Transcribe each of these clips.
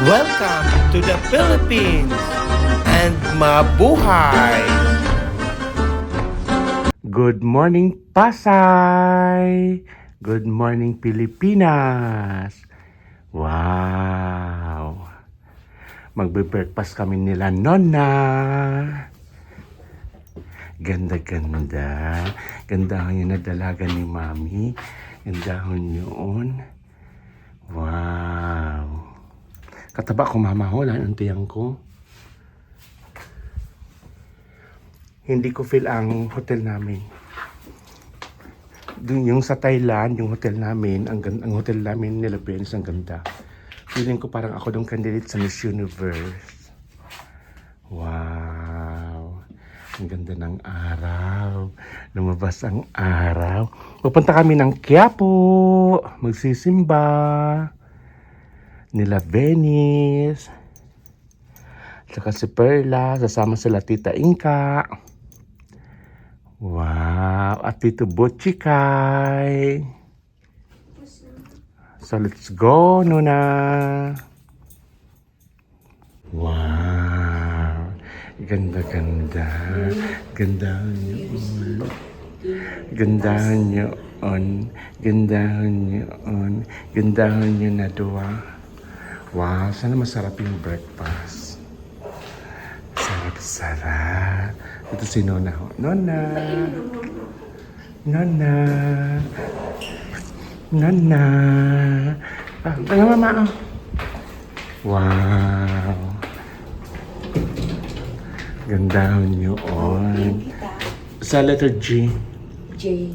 Welcome to the Philippines and mabuhay! Good morning, Pasay! Good morning, Pilipinas! Wow! Magbe-breakfast kami nila, Nona! Ganda-ganda. Gandahon yung nadalaga ni Mami. Gandahon yun. Wow! Kataba ko mamaholan ang tiyang ko. Hindi ko feel ang hotel namin. Yung sa Thailand, yung hotel namin, ang hotel namin nila Benz, ang ganda. Feeling ko parang ako dong candidate sa Miss Universe. Wow! Ang ganda ng araw. Lumabas ang araw. Pupunta kami ng Quiapo. Magsisimba. Nila Venice. Saka si Perla. Sasama sila Tita Inka. Wow. At Tito Butchikay. So let's go, Nuna. Wow. Ganda-ganda. Gandahan yun. Gandahan yun. Gandahan yun. Gandahan yun na dua. Wow. Sana masarap yung breakfast. Sarap-sarap. Ito si Nona. Nona. Nona. Nona. Ah, mama. Wow. Gandahon yun. Sa letter G. J.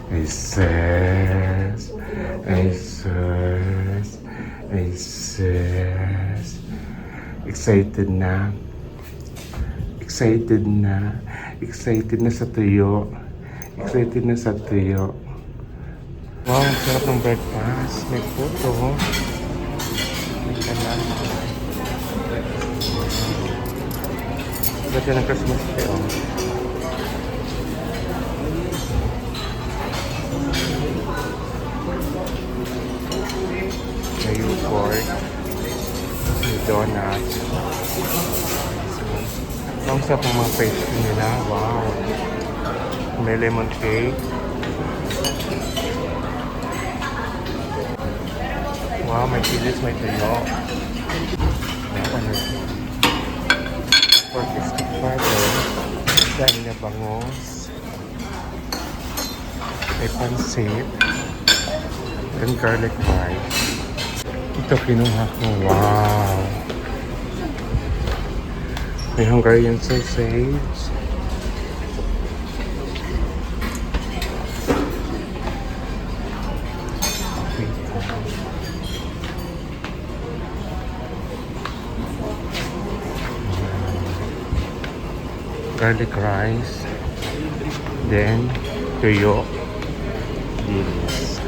Ay sis. Ay sis. Ay sis. Excited na. Excited na. Excited na sa tuyo. Excited na sa tuyo. Wow, ang sarap ng breakfast. May photo. May kanan. Ganda ng Christmas tree, oh. May yogurt. May donuts. Ang sarap ng mga pastry nila. Wow. May lemon cake. Wow, may chilis, may tuyo. Pork stick butter. Dahil na bangos. May pansit. And garlic rice. Ito kinuha ko. Wow. May Hungarian sausage. Garlic rice, then tuyo, dilis.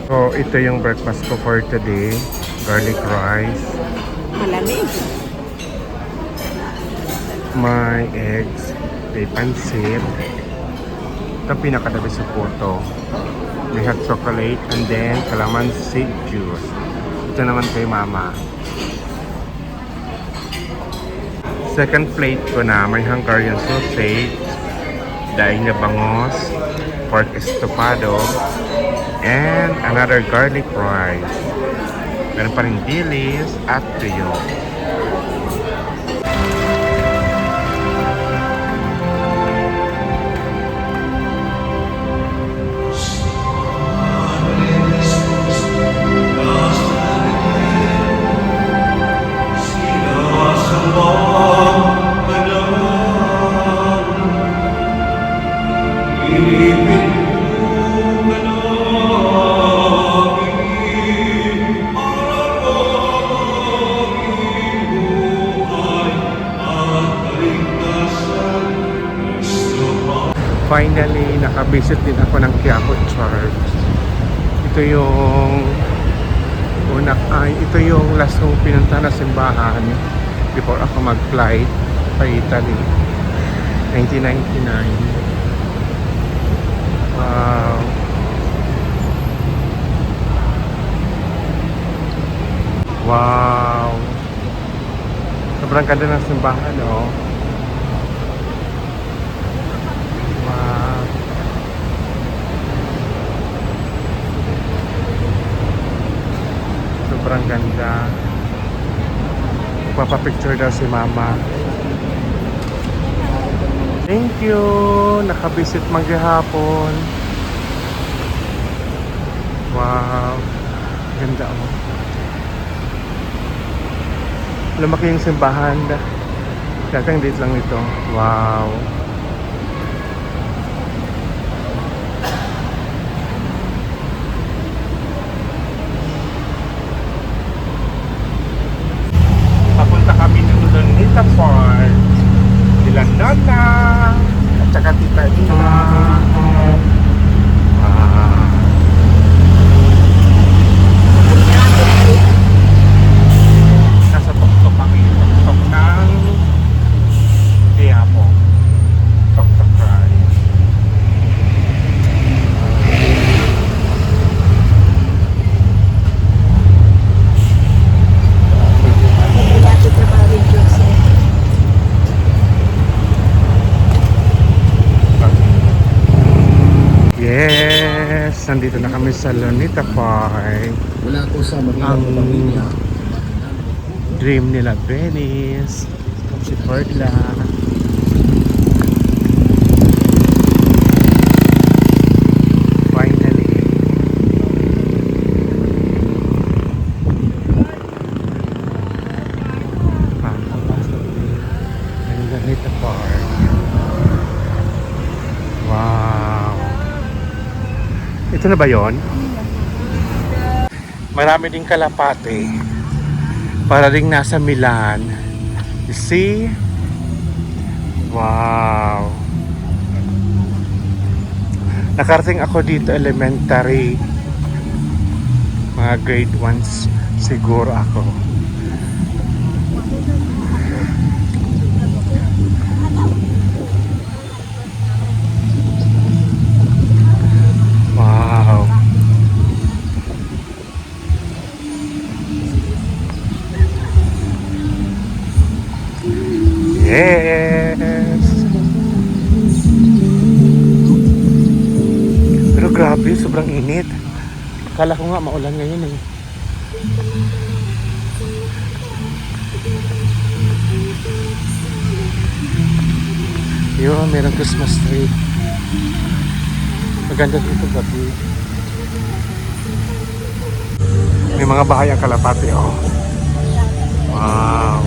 So ito yung breakfast ko for today. Garlic rice, Malamig. may eggs, may pansit. Ito pinakadabi sa photo. May hot chocolate and then calamansi juice. Ito naman kay mama. Second plate ko na, may Hungarian sausage, daing na bangos, pork estofado, and another garlic rice. Meron pa rin dilis at tuyo. Finally, nakabisit din ako ng Quiapo Church. Ito yung ito yung last kong pinunta na simbahan before ako mag-flight pa Italy. 1999. Wow. Wow! Sobrang ganda ng simbahan, oh. Wow! Sobrang ganda. Magpapapicture daw si Mama. Thank you! Nakabisit maghihapon. Wow! Ganda, oh. Lumaki yung simbahan. Dating date lang ito. Wow! Papunta kami ng Lunita Park. Nila Nana at saka Tita Ina. Wow! Nasa tuktok kami. Tuktok ng Quiapo. Tuktok ride. Lapit na mga videos eh. Yes! Nandito na kami sa Lunita Park. Wala ko sa Manila Ang pamilya. dream nila Venice. Si Perla. Finally. Papapasok din ang Lunita Park. Wow! Ito na ba yon? Marami ding kalapate. Para ring nasa Milan. You see? Wow! Nakarating ako dito elementary. Mga grade 1 siguro ako. Wow! Yes! Pero grabe, sobrang init. Akala ko nga maulan ngayon eh. Yun, merong Christmas tree. Maganda dito gabi. May mga bahay ang kalapati, oh. Wow!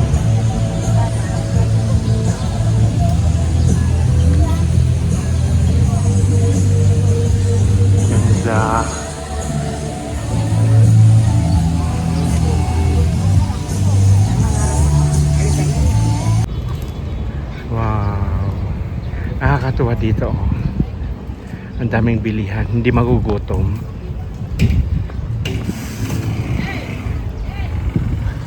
Ganda. Wow. Nakakatuwa dito, oh. Ang daming bilihan, hindi magugutom.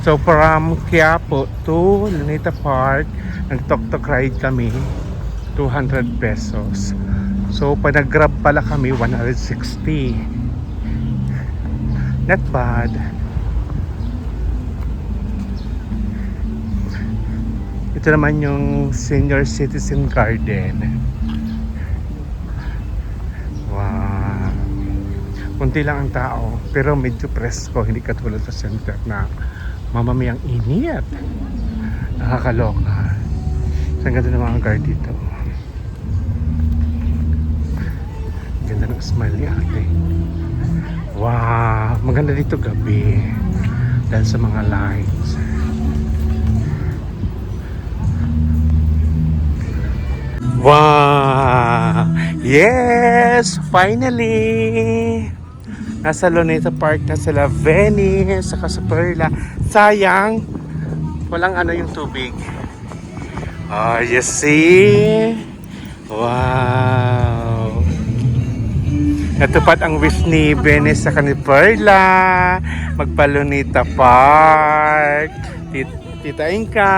So from Quiapo to Lunita Park, nag-tuk-tuk ride kami, 200 pesos. So pag nag-grab pala kami, 160. Not bad. Ito naman yung Senior Citizen Garden. Wow. Kunti lang ang tao, pero medyo presko, hindi katulad sa center na mamamayang init. Nakakaloka. Ang ganda ng mga guard dito. Ganda ng smile ni ate. Wow, maganda dito gabi dahil sa mga lights. Wow! Yes! Finally! Nasa Lunita Park na sila Venice saka sa Perla. Sayang walang ano yung tubig. Oh, you see? Wow! Natupad ang wish ni Venice saka ni Perla. Magpa-Lunita Park. Tita Inka.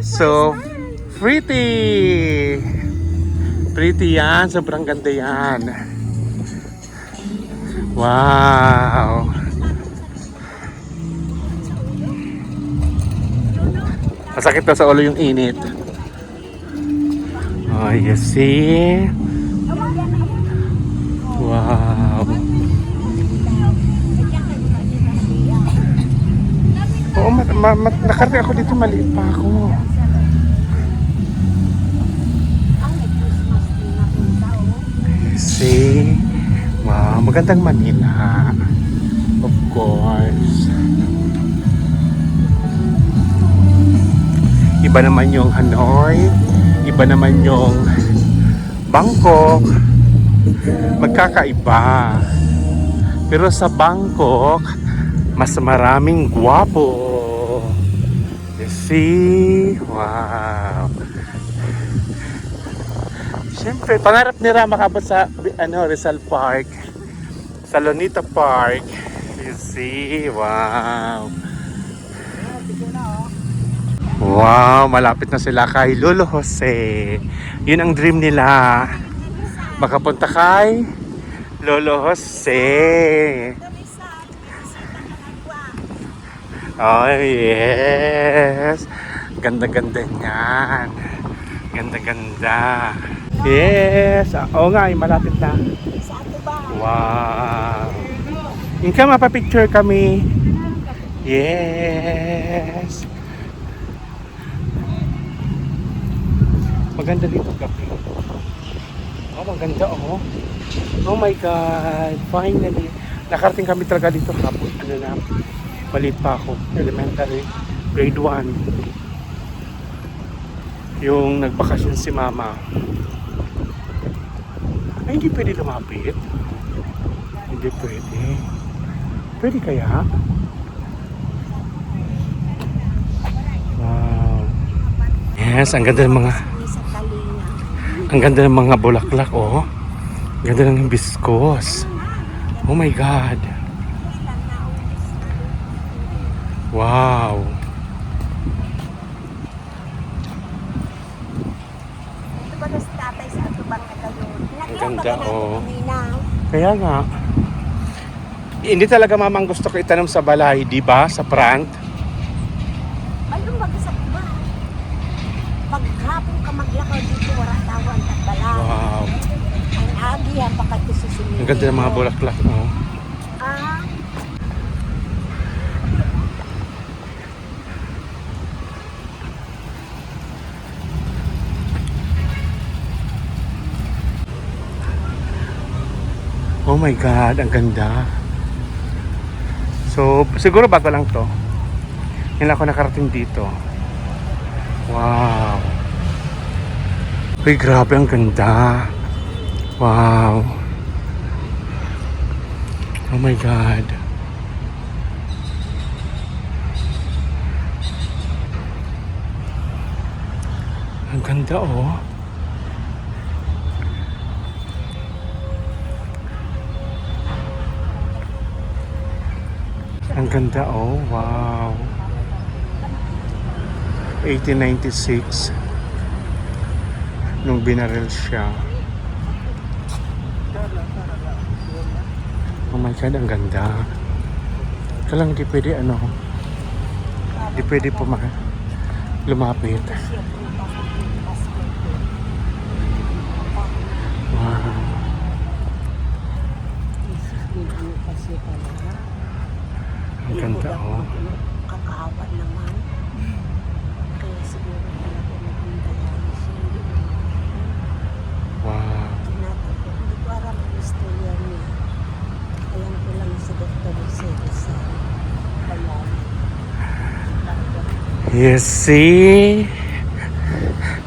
So, pretty! Pretty yan. Sobrang ganda yan. Wow! Masakit na sa ulo yung init. Oh, you see? Wow. Oo, nakarating ako dito, maliit pa ako. See? Wow, magandang Manila. Of course. Iba naman yung Hanoi, iba naman yung Bangkok. Magkakaiba. Pero sa Bangkok, mas maraming gwapo. You see? Wow. Siyempre, pangarap nila makabot sa Rizal Park. Sa Lonita Park. You see? Wow. Wow, malapit na sila kay Lolo Jose. Yun ang dream nila. Makapunta kay Lolo Jose. Oh, yes. Ganda-ganda niyan. Ganda-ganda. Yes. Oo nga, malapit na. Wow. Yung ka, mapapicture kami. Yes. Maganda dito gabi. Oh, maganda oh. Oh my God. Finally. Nakarating kami talaga dito hapon. Ano na, maliit pa ako. Elementary. Grade 1. Yung nagbakasyon si Mama. Ay, hindi pwede lumapit. Hindi pwede. Pwede kaya? Wow. Yes, ang ganda ng mga bulaklak, oh. Ang ganda ng hibiscus. Oh my God. Wow. Ang ganda, oh. Kaya nga. Hindi talaga mamang gusto ko itanong sa balay, di ba? Sa front. Anong mag-isap ba? Paghapon ka maglakaw dito, wala tawag at balay. Wow. Ang agi yan, baka ito susunod. Ang ganda ng mga bulaklak, oh. Ah, Oh my God, ang ganda. So, siguro bago lang to. Hindi ako nakarating dito. Wow. Uy, grabe, ang ganda. Wow. Oh my God. Ang ganda, oh. Ang ganda, oh. Wow. 1896 nung binaril siya. Oh my God, ang ganda. Kalang di pwede di pwede lumapit. Wow. Ang ganda, oh. kakaawa naman. Kaya siguro talaga naging dialysis. Wow. Hindi ko alam ang istorya niya. Alam ko lang sa Dr. Jose. Bayan. Yes, see?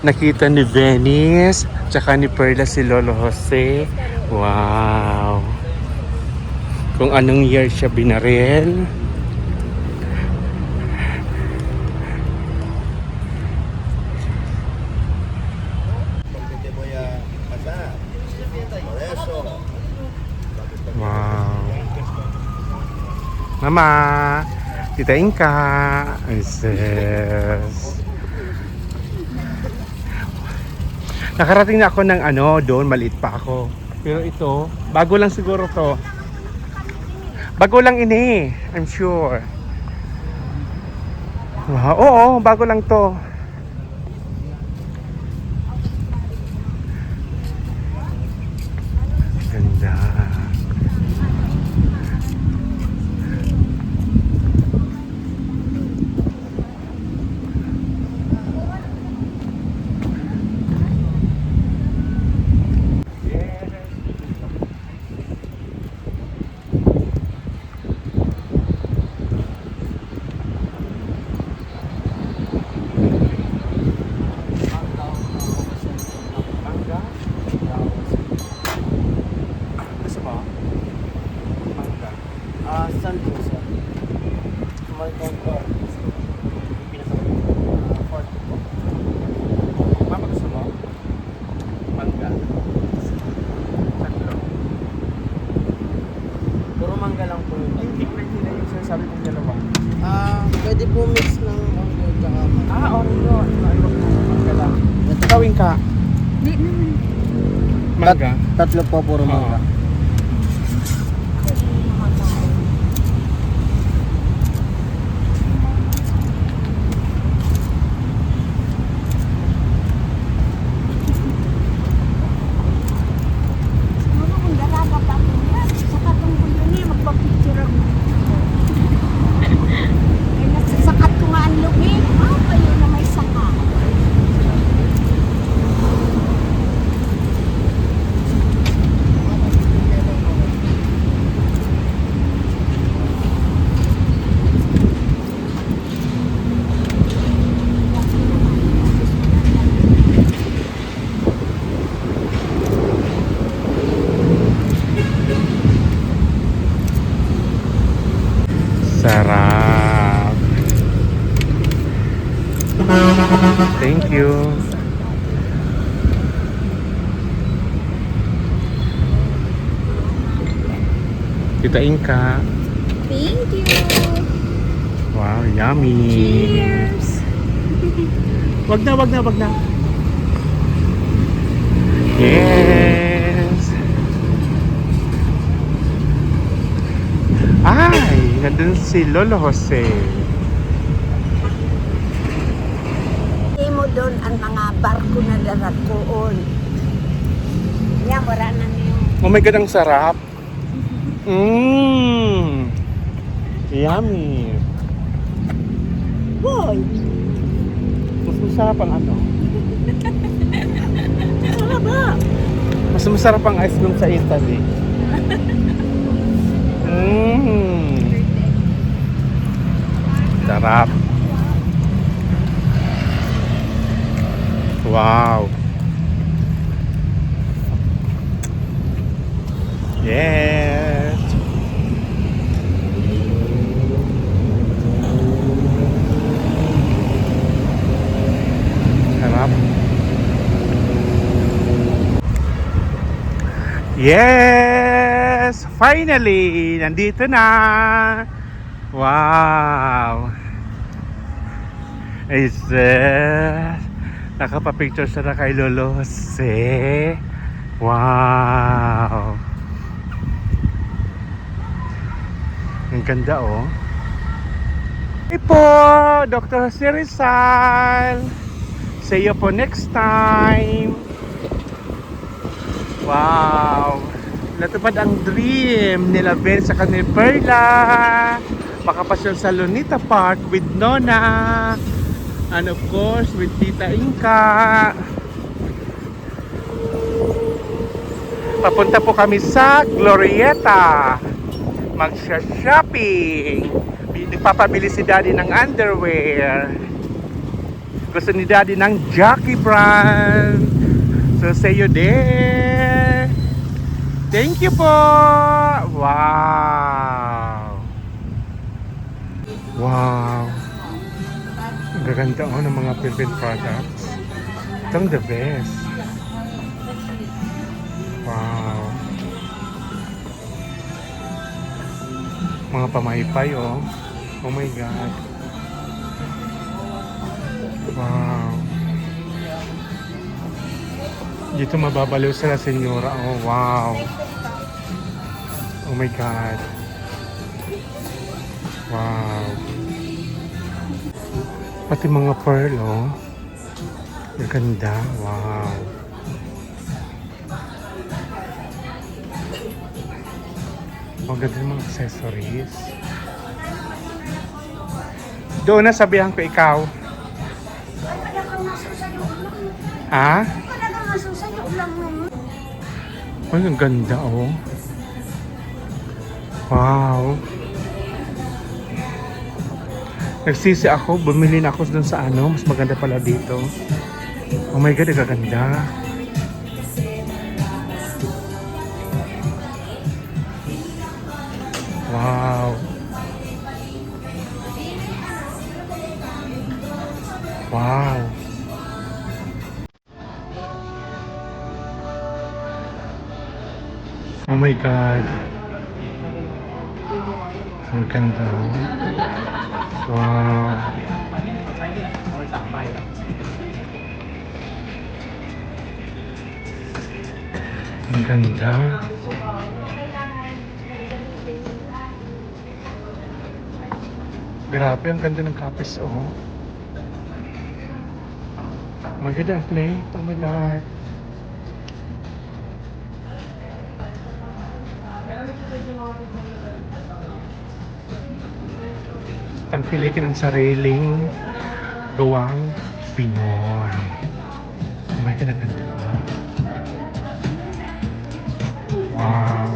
Nakita ni Venice, tsaka ni Perla si Lolo Jose. Wow. Kung anong year siya binaril. Wow. Mama, Tita Inka. Yes. Nakarating na ako ng doon, maliit pa ako. Pero ito, bago lang siguro to. Bago lang ini, I'm sure. Wow, oo, bago lang to. Ganda. Mangga? Gusto mo? Mangga. Saan po sir? Malcom po. Fort po. Mama, gusto mo? Mangga. Tatlo. Puro mangga lang po yun. Hindi yung sinasabi kong dalawa. Pwede po mix ng mango tsaka mangga. Oreo. Ayoko na. Mangga lang. Gawin ka. Di naman. Mangga. Tatlo po, puro mangga. Siguro kung dalaga pa ako yan, sa katungkol yun eh, magpapicture ako. Eh, nasasakat ko nga ang lubi. Kayo na may saka. Sarap. Thank you. Tita Inka. Thank you. Wow, yummy. Cheers. Wag na, wag na, wag na. Yes. Ay, nandun si Lolo Jose. Hindi mo doon ang mga barko na larakoon. Yan, wala na niyo. Oh my God, ang sarap. Mmm. Yummy. Boy, Mas masarap ang ano. sarap ba? Mas masarap ang ice cream sa Italy. Mmm. Sarap. Wow. Yes. Sarap. Yes! Finally! Nandito na! Wow! Is nakapapicture siya na kay Lolo Jose. Wow! Ang ganda oh. Hey po! Dr. Jose Rizal! See you po next time! Wow! Natupad ang dream nila Ben sa kanil Perla. Makapasyal sa Lunita Park with Nona. And of course, with Tita Inka. Papunta po kami sa Glorieta. Mag-shopping. Nagpapabili si Daddy ng underwear. Gusto ni Daddy ng Jockey brand. So, see you there. Thank you po. Wow. Wow. Ang gaganda oh ng mga Philippine products. Itong the best. Wow. Mga pamaypay oh. Oh my God. Wow. Dito mababaliw sila senyora. Oh wow. Oh my God. Wow. Pati mga pearl, oh. Ang ganda. Wow. Ang ganda ng mga accessories. Doon na sabihan ko ikaw. Ha? Ay, ang ganda, oh. Wow. Nagsisi ako, bumili na ako dun sa ano, mas maganda pala dito. Oh my God, ang ganda. Wow. Wow. Oh my God. Ang ganda. Wow. Ang ganda. Grabe, ang ganda ng kapis, oh. Oh my God, ang plate. Oh my God. Ang pilitin ng sariling gawang Pinoy. Oh my God, ang ganda. Wow.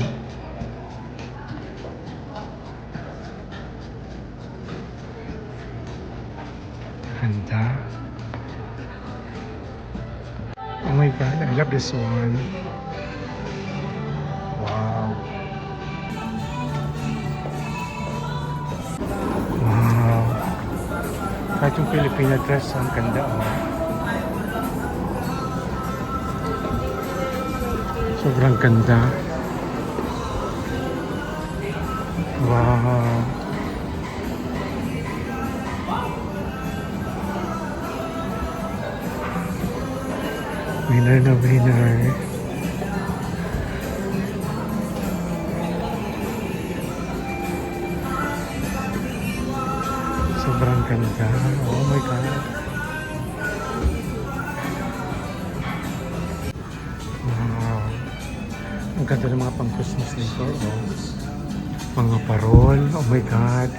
Ganda. Oh my God, I love this one. Wow. Wow. Kahit yung Filipina dress, ang ganda, oh. Sobrang ganda. Wow. Winner na winner. Sobrang ganda. Oh my God. Wow. Ang ganda ng mga pang-Christmas nito. Oh. Mga parol. Oh my God.